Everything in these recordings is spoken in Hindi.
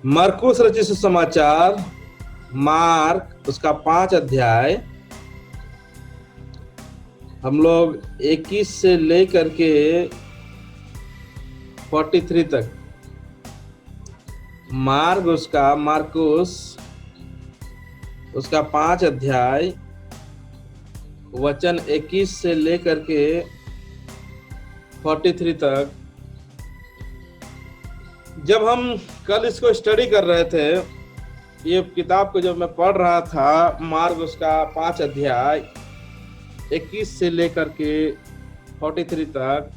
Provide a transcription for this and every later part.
मरकुस रचित सुसमाचार, मार्क उसका 5 अध्याय, हम लोग 21 से लेकर के 43 तक। मार्कुस उसका 5 अध्याय वचन 21 से लेकर के 43 तक। जब हम कल इसको स्टडी कर रहे थे, ये किताब को जब मैं पढ़ रहा था, मार्क उसका 5 अध्याय 21 से लेकर के 43 तक,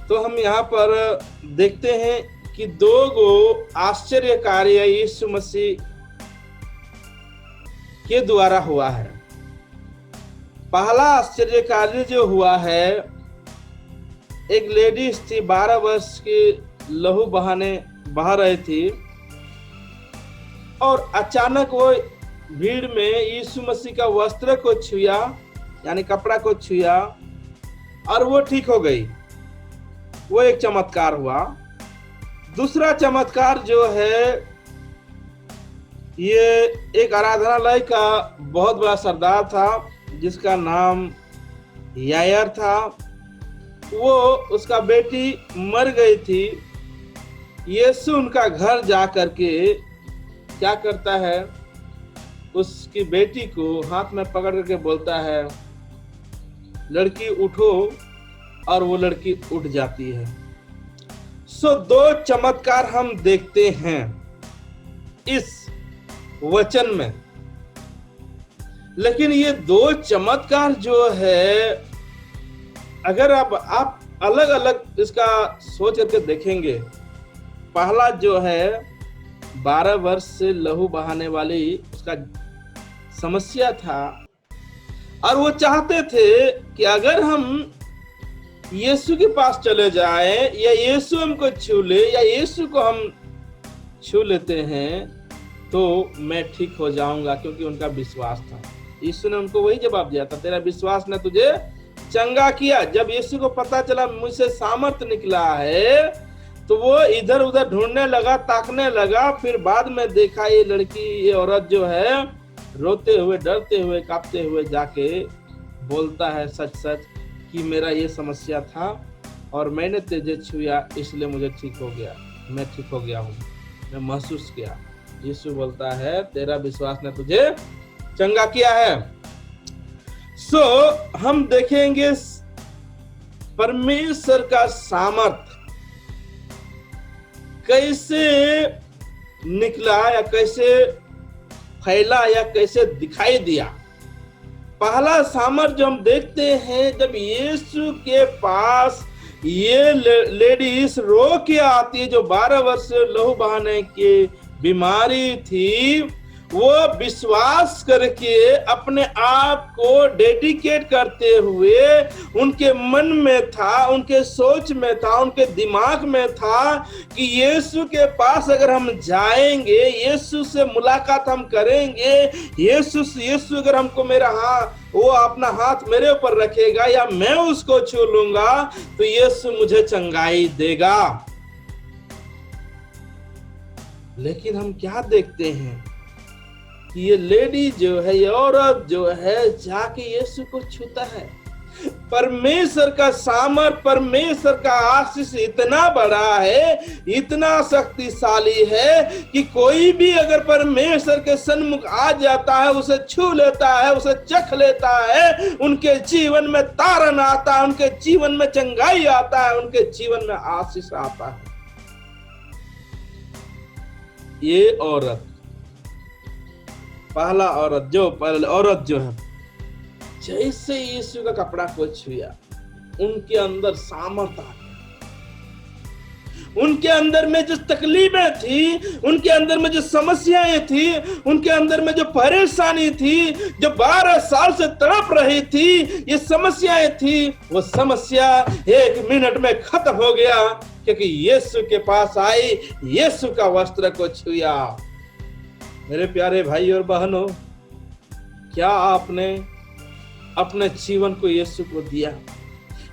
तो हम यहाँ पर देखते हैं कि 2 आश्चर्य कार्य यीशु मसीह के द्वारा हुआ है। पहला आश्चर्य कार्य जो हुआ है, एक लेडीज थी, 12 वर्ष की, लहू बहा रही थी, और अचानक वो भीड़ में यीशु मसीह का वस्त्र को छुआ, यानी कपड़ा को छुआ, और वो ठीक हो गई। वो एक चमत्कार हुआ। दूसरा चमत्कार जो है, ये एक आराधनालय का बहुत बड़ा सरदार था जिसका नाम यायर था। वो उसका बेटी मर गई थी। यीशु उनका घर जा करके क्या करता है, उसकी बेटी को हाथ में पकड़ करके बोलता है, लड़की उठो, और वो लड़की उठ जाती है। सो 2 चमत्कार हम देखते हैं इस वचन में। लेकिन ये 2 चमत्कार जो है, अगर आप अलग अलग इसका सोच करके देखेंगे, पहला जो है 12 वर्ष से लहू बहाने वाली उसका समस्या था, और वो चाहते थे कि अगर हम यीशु के पास चले जाएं, या यीशु हमको छू ले, या यीशु को हम छू लेते हैं तो मैं ठीक हो जाऊंगा, क्योंकि उनका विश्वास था। यीशु ने उनको वही जवाब दिया था, तेरा विश्वास ने तुझे चंगा किया। जब यीशु को पता चला मुझसे सामर्थ निकला है, तो वो इधर उधर ढूंढने लगा, ताकने लगा। फिर बाद में देखा ये लड़की, ये औरत जो है, रोते हुए, डरते हुए, कांपते हुए जाके बोलता है सच सच कि मेरा ये समस्या था और मैंने तुझे छुआ, इसलिए मुझे ठीक हो गया, मैं ठीक हो गया हूँ, मैं महसूस किया। यीशु बोलता है तेरा विश्वास ने तुझे चंगा किया है। सो हम देखेंगे परमेश्वर का सामर्थ कैसे निकला, या कैसे फैला, या कैसे दिखाई दिया। पहला सामर्थ जो हम देखते हैं, जब यीशु के पास ये लेडीज रो के आती है, जो 12 वर्ष से लहू बहाने की बीमारी थी, वो विश्वास करके अपने आप को डेडिकेट करते हुए, उनके मन में था, उनके सोच में था, उनके दिमाग में था कि यीशु के पास अगर हम जाएंगे, यीशु से मुलाकात हम करेंगे, यीशु अगर हमको मेरा वो अपना हाथ मेरे ऊपर रखेगा, या मैं उसको छू लूंगा, तो यीशु मुझे चंगाई देगा। लेकिन हम क्या देखते हैं कि ये लेडी जो है, ये औरत जो है, जाके यीशु को छूता है। परमेश्वर का सामर्थ, परमेश्वर का आशीष इतना बड़ा है, इतना शक्तिशाली है कि कोई भी अगर परमेश्वर के सन्मुख आ जाता है, उसे छू लेता है, उसे चख लेता है, उनके जीवन में तारण आता है, उनके जीवन में चंगाई आता है, उनके जीवन में आशीष आता है। ये औरत, पहला औरत जो है, जैसे यीशु का कपड़ा को छुआ, उनके अंदर सामर्थ आ गया। उनके अंदर में जो तकलीफें थी, उनके अंदर में जो समस्याएं थी, उनके अंदर में जो परेशानी थी, जो 12 साल से तड़प रही थी, ये समस्याएं थी, वो समस्या 1 मिनट में खत्म हो गया, क्योंकि यीशु के पास आई, यीशु का वस्त्र को छुआ। मेरे प्यारे भाई और बहनों, क्या आपने अपने जीवन को यीशु को दिया?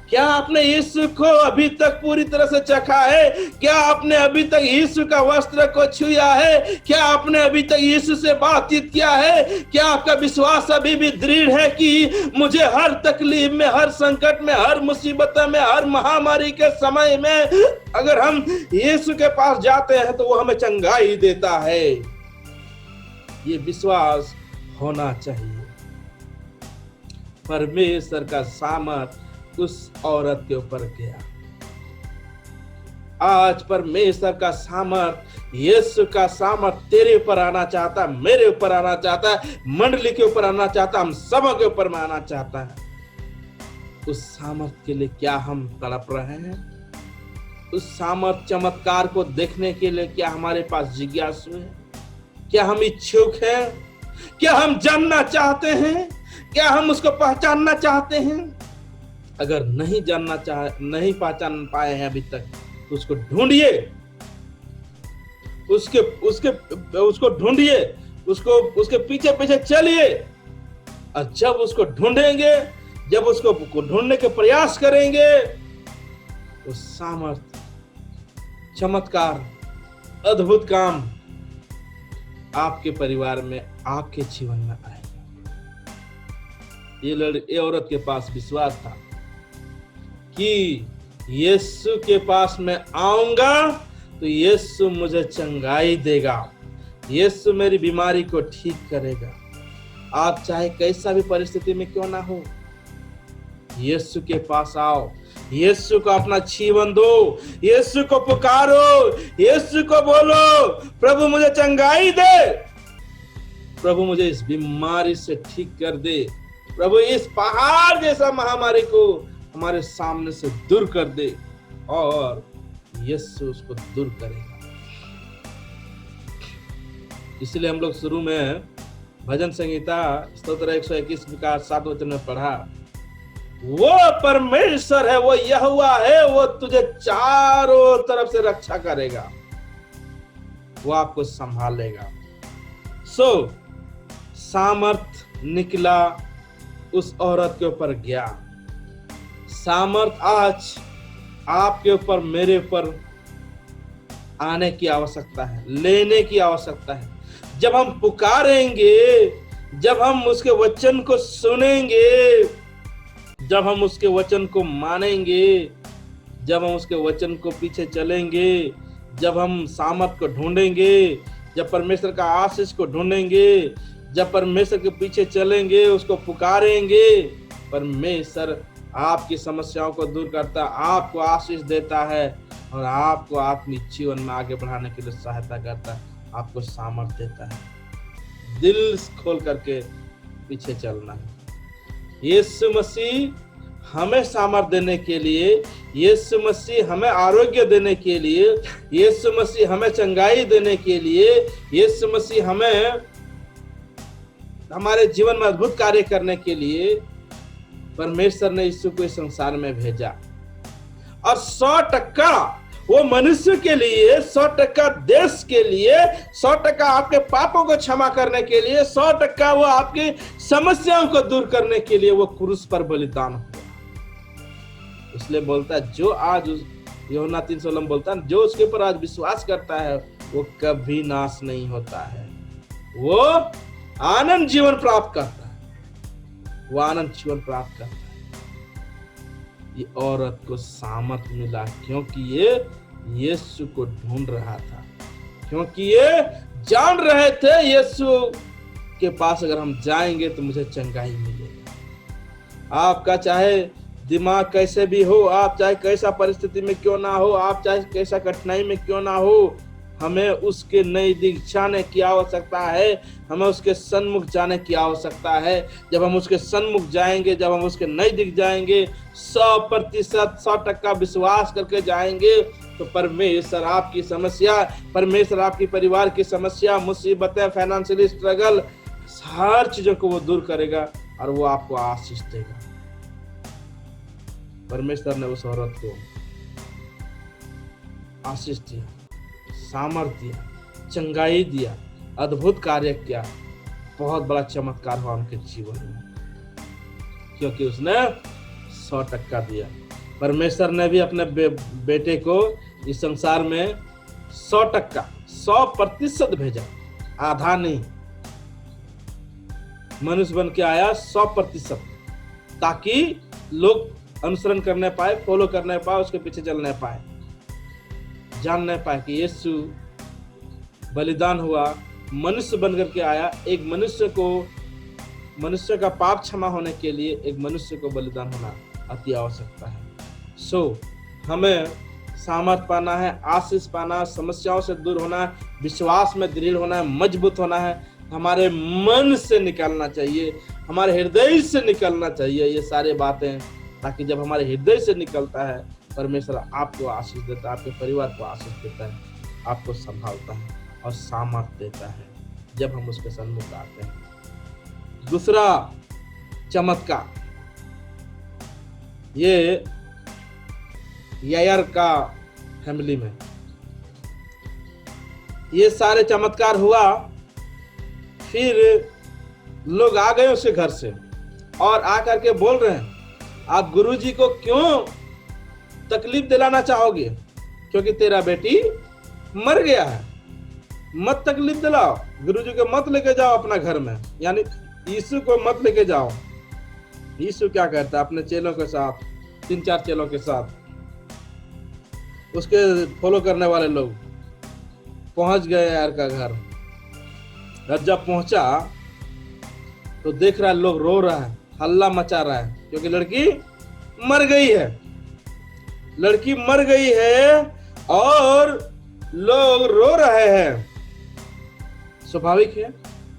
क्या आपने यीशु को अभी तक पूरी तरह से चखा है? क्या आपने अभी तक यीशु का वस्त्र को छुआ है? क्या आपने अभी तक यीशु से बातचीत किया है? क्या आपका विश्वास अभी भी दृढ़ है कि मुझे हर तकलीफ में, हर संकट में, हर मुसीबत में, हर महामारी के समय में अगर हम यीशु के पास जाते हैं तो वो हमें चंगाई देता है? ये विश्वास होना चाहिए। परमेश्वर का सामर्थ उस औरत के ऊपर गया। आज परमेश्वर का सामर्थ, यीशु का सामर्थ तेरे ऊपर आना चाहता है, मेरे ऊपर आना चाहता है, मंडली के ऊपर आना चाहता है, हम सब के ऊपर में आना चाहता है। उस सामर्थ के लिए क्या हम तड़प रहे हैं? उस सामर्थ चमत्कार को देखने के लिए क्या हमारे पास जिज्ञासु है? क्या हम इच्छुक हैं? क्या हम जानना चाहते हैं? क्या हम उसको पहचानना चाहते हैं? अगर नहीं पहचान पाए हैं अभी तक तो उसको ढूंढिए, उसको ढूंढिए, उसके पीछे पीछे चलिए। और जब उसको ढूंढेंगे, जब उसको ढूंढने के प्रयास करेंगे, तो सामर्थ, चमत्कार, अद्भुत काम आपके परिवार में, आपके जीवन में आएगा। ये औरत के पास विश्वास था कि यीशु के पास मैं आऊंगा तो यीशु मुझे चंगाई देगा, यीशु मेरी बीमारी को ठीक करेगा। आप चाहे कैसा भी परिस्थिति में क्यों ना हो, यीशु के पास आओ, यीशु को अपना जीवन दो, यीशु को पुकारो, यीशु को बोलो, प्रभु मुझे चंगाई दे, प्रभु मुझे इस बीमारी से ठीक कर दे, प्रभु इस पहाड़ जैसा महामारी को हमारे सामने से दूर कर दे। और यीशु उसको दूर करेगा। इसलिए हम लोग शुरू में भजन संहिता स्तोत्र 121 का 7 वचन में पढ़ा, वो परमेश्वर है, वो यहोवा है, वो तुझे चारों तरफ से रक्षा करेगा, वो आपको संभालेगा। सामर्थ निकला, उस औरत के ऊपर गया। सामर्थ आज आपके ऊपर, मेरे ऊपर आने की आवश्यकता है, लेने की आवश्यकता है। जब हम पुकारेंगे, जब हम उसके वचन को सुनेंगे, जब हम उसके वचन को मानेंगे, जब हम उसके वचन को पीछे चलेंगे, जब हम सामर्थ को ढूंढेंगे, जब परमेश्वर का आशीष को ढूंढेंगे, जब परमेश्वर के पीछे चलेंगे, उसको पुकारेंगे, परमेश्वर आपकी समस्याओं को दूर करता है, आपको आशीष देता है और आपको आत्मिक जीवन में आगे बढ़ाने के लिए सहायता करता है, आपको सामर्थ देता है। दिल खोल करके पीछे चलना है। यीशु मसीह हमें सामर्थ देने के लिए, यीशु मसीह हमें आरोग्य देने के लिए, यीशु मसीह हमें चंगाई देने के लिए, यीशु मसीह हमें हमारे जीवन में अद्भुत कार्य करने के लिए परमेश्वर ने यीशु को इस संसार में भेजा। और 100% वो मनुष्य के लिए, 100% देश के लिए, 100% आपके पापों को क्षमा करने के लिए, 100% वो आपकी समस्याओं को दूर करने के लिए वो क्रूस पर बलिदान हुआ। इसलिए बोलता है, जो आज यूहन्ना 3:16 में बोलता है, जो उसके ऊपर आज विश्वास करता है वो कभी नाश नहीं होता है, वो आनंद जीवन प्राप्त करता है, वो आनंद जीवन प्राप्त करता है। ये औरत को सामर्थ मिला क्योंकि ये यीशु को ढूंढ रहा था, क्योंकि ये जान रहे थे यीशु के पास अगर हम जाएंगे तो मुझे चंगाई मिलेगा। आपका चाहे दिमाग कैसे भी हो, आप चाहे कैसा परिस्थिति में क्यों ना हो, आप चाहे कैसा कठिनाई में क्यों ना हो, हमें उसके नजदीक जाने की आवश्यकता है, हमें उसके सन्मुख जाने की आवश्यकता है। जब हम उसके सन्मुख जाएंगे, जब हम उसके नजदीक जाएंगे, 100% 100% विश्वास करके जाएंगे, तो परमेश्वर आपकी समस्या, परमेश्वर आपकी परिवार की समस्या, मुसीबतें, फाइनेंशियल स्ट्रगल, हर चीजों को वो दूर करेगा और वो आपको आशीष देगा। परमेश्वर ने उस औरत को आशीष दिया, सामर्थ दिया, चंगाई दिया, अद्भुत कार्य किया, बहुत बड़ा चमत्कार हुआ उनके जीवन में, क्योंकि उसने 100% दिया। परमेश्वर ने भी अपने बेटे को इस संसार में 100% 100% भेजा, आधा नहीं। मनुष्य बन के आया 100%, ताकि लोग अनुसरण करने पाए, फॉलो करने पाए, उसके पीछे चलने पाए, जानने पाए कि यीशु बलिदान हुआ, मनुष्य बनकर के आया। एक मनुष्य का पाप क्षमा होने के लिए एक मनुष्य को बलिदान होना अति आवश्यकता है। हमें सामर्थ पाना है, आशीष पाना, समस्याओं से दूर होना है, विश्वास में दृढ़ होना है, मजबूत होना है। हमारे मन से निकलना चाहिए, हमारे हृदय से निकलना चाहिए ये सारी बातें, ताकि जब हमारे हृदय से निकलता है, परमेश्वर आपको आशीष देता है, आपके परिवार को आशीष देता है, आपको संभालता है और सामर्थ देता है जब हम उसके सन्मुख आते हैं। दूसरा चमत्कार, ये यायर का फैमिली में ये सारे चमत्कार हुआ। फिर लोग आ गए उसके घर से और आकर के बोल रहे हैं, आप गुरुजी को क्यों तकलीफ दिलाना चाहोगे, क्योंकि तेरा बेटी मर गया है, मत तकलीफ दिलाओ, गुरुजी को मत लेके जाओ अपना घर में, यानी यीशु को मत लेके जाओ। यीशु क्या कहता है अपने चेलों के साथ, 3-4 चेलों के साथ, उसके फॉलो करने वाले लोग पहुंच गए यार का घर। और जब पहुंचा तो देख रहा है लोग रो रहा है, हल्ला मचा रहा है, क्योंकि लड़की मर गई है। लड़की मर गई है और लोग रो रहे हैं। स्वाभाविक है,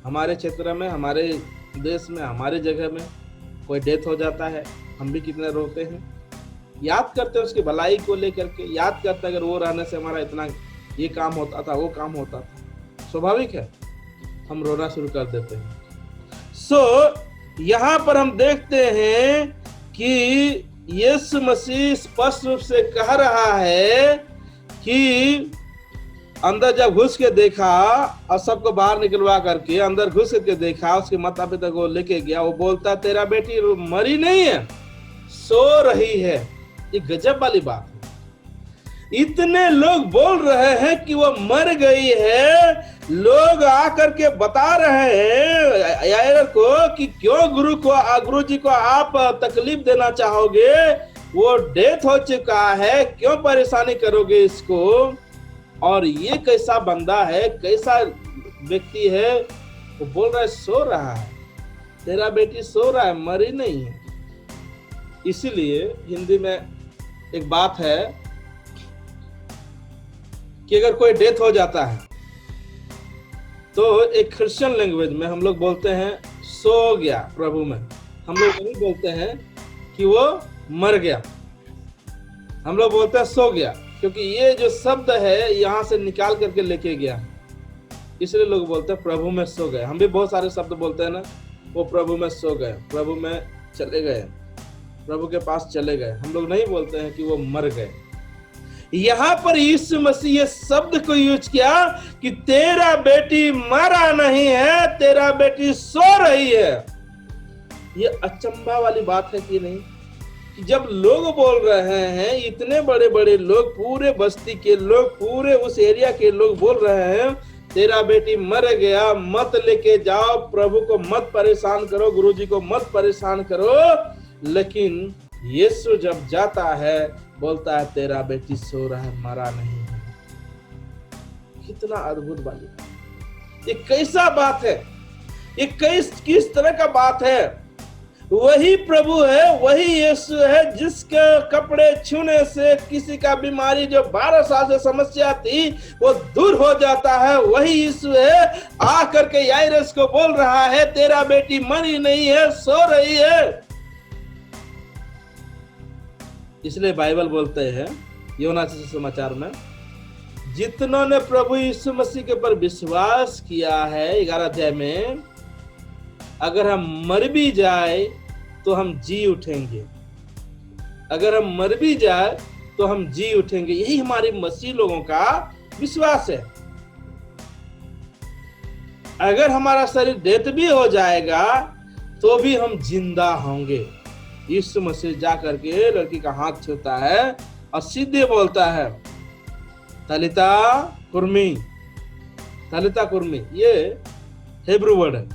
हमारे क्षेत्र में, हमारे देश में, हमारे जगह में कोई डेथ हो जाता है, हम भी कितने रोते हैं, याद करते हैं उसकी भलाई को लेकर के, याद करते हैं अगर वो रहने से हमारा इतना ये काम होता था, वो काम होता था। स्वाभाविक है हम रोना शुरू कर देते हैं। यहाँ पर हम देखते हैं कि यीशु मसीह स्पष्ट रूप से कह रहा है कि अंदर जब घुस के देखा और सबको बाहर निकलवा करके अंदर घुस के देखा, उसके माता पिता को लेके गया, वो बोलता तेरा बेटी मरी नहीं है, सो रही है। ये गजब वाली बात है। इतने लोग बोल रहे हैं कि वो मर गई है, लोग आकर के बता रहे हैं यायर को कि क्यों गुरु जी को आप तकलीफ देना चाहोगे, वो डेथ हो चुका है, क्यों परेशानी करोगे इसको। और ये कैसा बंदा है, कैसा व्यक्ति है, वो बोल रहा है सो रहा है, तेरा बेटी सो रहा है, मरी नहीं है। इसीलिए हिंदी में एक बात है कि अगर कोई डेथ हो जाता है तो एक क्रिश्चियन लैंग्वेज में हम लोग बोलते हैं सो गया प्रभु में। हम लोग नहीं बोलते हैं कि वो मर गया, हम लोग बोलते हैं सो गया, क्योंकि ये जो शब्द है यहाँ से निकाल करके लेके गया, इसलिए लोग बोलते हैं प्रभु में सो गए। हम भी बहुत सारे शब्द बोलते हैं ना, वो प्रभु में सो गए, प्रभु में चले गए, प्रभु के पास चले गए। हम लोग नहीं बोलते हैं कि वो मर गए। यहाँ पर यीशु मसीह ये शब्द को यूज किया कि तेरा बेटी मरा नहीं है, तेरा बेटी सो रही है। ये अचंभा वाली बात है कि नहीं, कि जब लोग बोल रहे हैं, इतने बड़े बड़े लोग, पूरे बस्ती के लोग, पूरे उस एरिया के लोग बोल रहे हैं तेरा बेटी मर गया, मत लेके जाओ, प्रभु को मत परेशान करो, गुरुजी को मत परेशान करो, लेकिन यीशु जब जाता है बोलता है तेरा बेटी सो रहा है, मरा नहीं है। कितना अद्भुत वाली बात, ये कैसा बात है, ये किस तरह का बात है। वही प्रभु है, वही यीशु है जिसके कपड़े छूने से किसी का बीमारी जो 12 साल से समस्या थी वो दूर हो जाता है। वही यीशु है आकर के याइरस को बोल रहा है तेरा बेटी मरी नहीं है, सो रही है। इसलिए बाइबल बोलते हैं योना समाचार में, जितनों ने प्रभु यीशु मसीह के ऊपर विश्वास किया है 11 अध्याय में, अगर हम मर भी जाए तो हम जी उठेंगे। अगर हम मर भी जाए तो हम जी उठेंगे। यही हमारे मसीह लोगों का विश्वास है। अगर हमारा शरीर डेथ भी हो जाएगा तो भी हम जिंदा होंगे। यीशु मसीह जा करके लड़की का हाथ छूता है और सीधे बोलता है, तलिता कुर्मी। तलिता कुर्मी ये हिब्रू वर्ड है।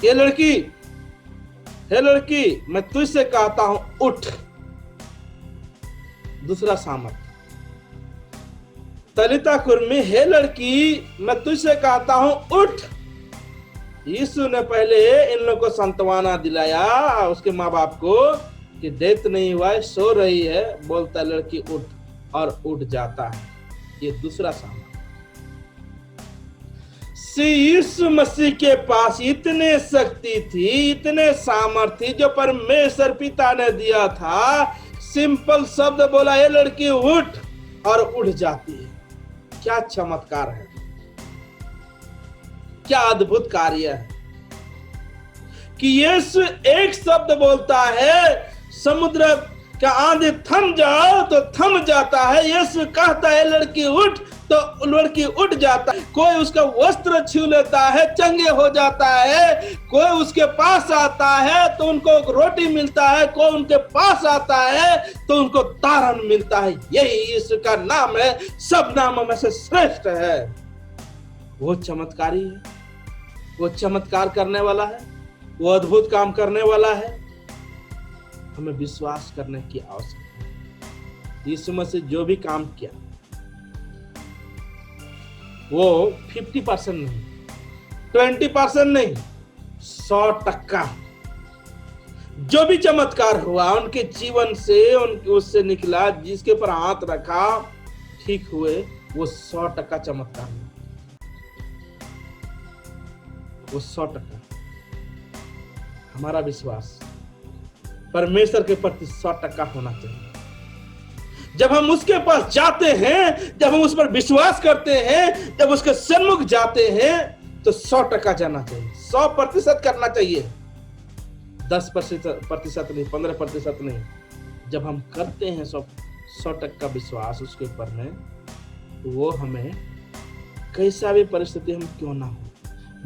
ये लड़की, हे लड़की, मैं तुझसे कहता हूं उठ। दूसरा सामर्थ, तलिता कुर्मी, हे लड़की, मैं तुझसे कहता हूं उठ। यीशु ने पहले इन लोगों को सांत्वना दिलाया, उसके माँ बाप को, कि डेथ नहीं हुआ है, सो रही है। बोलता लड़की उठ, और उठ जाता है। ये दूसरा सामर्थ। यीशु मसीह के पास इतने शक्ति थी, इतने सामर्थ्य थी, जो परमेश्वर पिता ने दिया था। सिंपल शब्द बोला, ये लड़की उठ, और उठ जाती है। क्या चमत्कार है, क्या अद्भुत कार्य है कि यीशु एक शब्द बोलता है, समुद्र का आंधी थम जाओ तो थम जाता है। यीशु कहता है लड़की उठ, तो लड़की उठ जाता है। कोई उसका वस्त्र छू लेता है, चंगे हो जाता है। कोई उसके पास आता है तो उनको रोटी मिलता है। कोई उनके पास आता है तो उनको तारण मिलता है। यही यीशु का नाम है, सब नामों में से श्रेष्ठ है। वो चमत्कारी है, वो चमत्कार करने वाला है, वो अद्भुत काम करने वाला है। हमें विश्वास करने की आवश्यकता है। यीशु मसीह जो भी काम किया वो 50% नहीं, 20% नहीं, 100%। जो भी चमत्कार हुआ उनके जीवन से, उनके उससे निकला, जिसके ऊपर हाथ रखा ठीक हुए, वो 100% चमत्कार हुआ। वो 100%। हमारा विश्वास परमेश्वर के प्रति 100% होना चाहिए। जब हम उसके पास जाते हैं, जब हम उस पर विश्वास करते हैं, जब उसके सन्मुख जाते हैं, तो 100% जाना चाहिए, 100% करना चाहिए। 10% नहीं, 15% नहीं। जब हम करते हैं 100% विश्वास उसके ऊपर में, तो वो हमें कैसा भी परिस्थिति हम क्यों ना हो,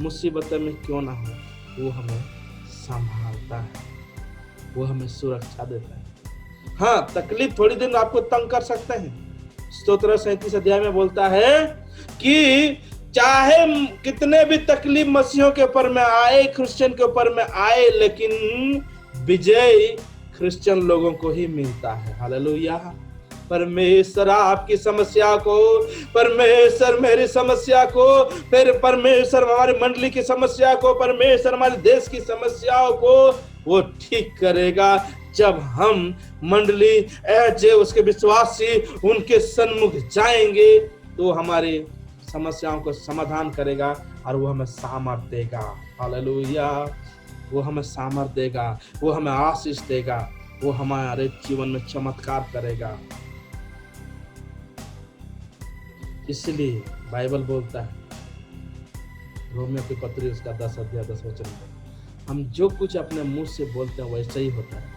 मुसीबतों में क्यों ना हो, वो हमें संभालता है, वो हमें सुरक्षा देता है। हाँ, तकलीफ थोड़ी दिन आपको तंग कर सकते हैं। स्तोत्र 37 अध्याय में बोलता है कि चाहे कितने भी तकलीफ मसीहों के ऊपर में आए, क्रिश्चियन के ऊपर में आए, लेकिन विजय क्रिश्चियन लोगों को ही मिलता है। हालेलुया। परमेश्वर आपकी समस्या को, परमेश्वर मेरी समस्या को, फिर परमेश्वर हमारी मंडली की समस्या को, परमेश्वर हमारे देश की समस्याओं को वो ठीक करेगा। जब हम मंडली ऐसे उसके विश्वासी उनके सन्मुख जाएंगे, तो हमारी समस्याओं को समाधान करेगा और वो हमें सामर्थ देगा। हालेलुया। वो हमें सामर्थ देगा, वो हमें आशीष देगा, वो हमारे जीवन में चमत्कार करेगा। इसलिए बाइबल बोलता है, रोमियो की पत्री उसका 10 अध्याय 10 वचन में, हम जो कुछ अपने मुंह से बोलते हैं वैसे ही होता है।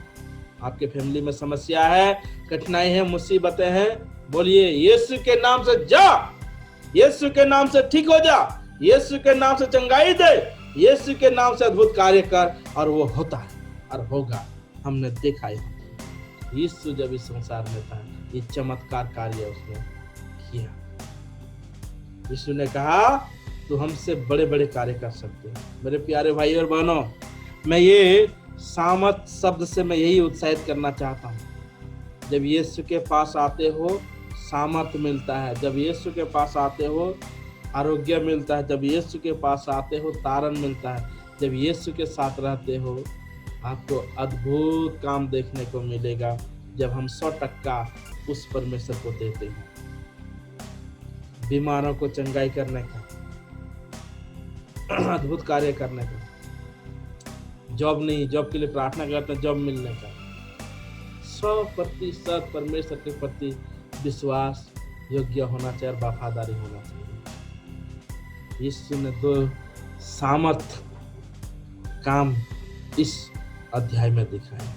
आपके फैमिली में समस्या है, कठिनाई है, मुसीबतें हैं, बोलिए यीशु के नाम से जा, यीशु के नाम से ठीक हो जा, यीशु के नाम से चंगाई दे, यीशु के नाम से अद्भुत कार्य कर, और वो होता है और होगा। हमने देखा है यीशु जब इस संसार में था, ये चमत्कार कार्य उसने किया। यीशु ने कहा तो हमसे बड़े बड़े कार्य कर सकते हैं। मेरे प्यारे भाई और बहनों, मैं ये सामर्थ शब्द से मैं यही उत्साहित करना चाहता हूँ। जब यीशु के पास आते हो सामर्थ मिलता है, जब यीशु के पास आते हो आरोग्य मिलता है, जब यीशु के पास आते हो तारण मिलता है, जब यीशु के साथ रहते हो आपको अद्भुत काम देखने को मिलेगा। जब हम 100% उस परमेश्वर को देते हैं, बीमारों को चंगाई करने का, अद्भुत कार्य करने का, जॉब नहीं, जॉब के लिए प्रार्थना करते हैं, जॉब मिलने का, 100% परमेश्वर के प्रति विश्वास योग्य होना चाहिए और वफादारी होना चाहिए। यीशु ने 2 सामर्थ काम इस अध्याय में दिखाया।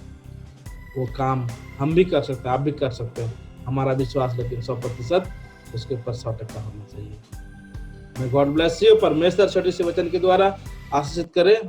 वो काम हम भी कर सकते हैं, आप भी कर सकते हैं। हमारा विश्वास लेकिन 100% उसके ऊपर 100% होना चाहिए। मैं गॉड ब्लेस यू। परमेश्वर छोटे से वचन के द्वारा आशीषित करे।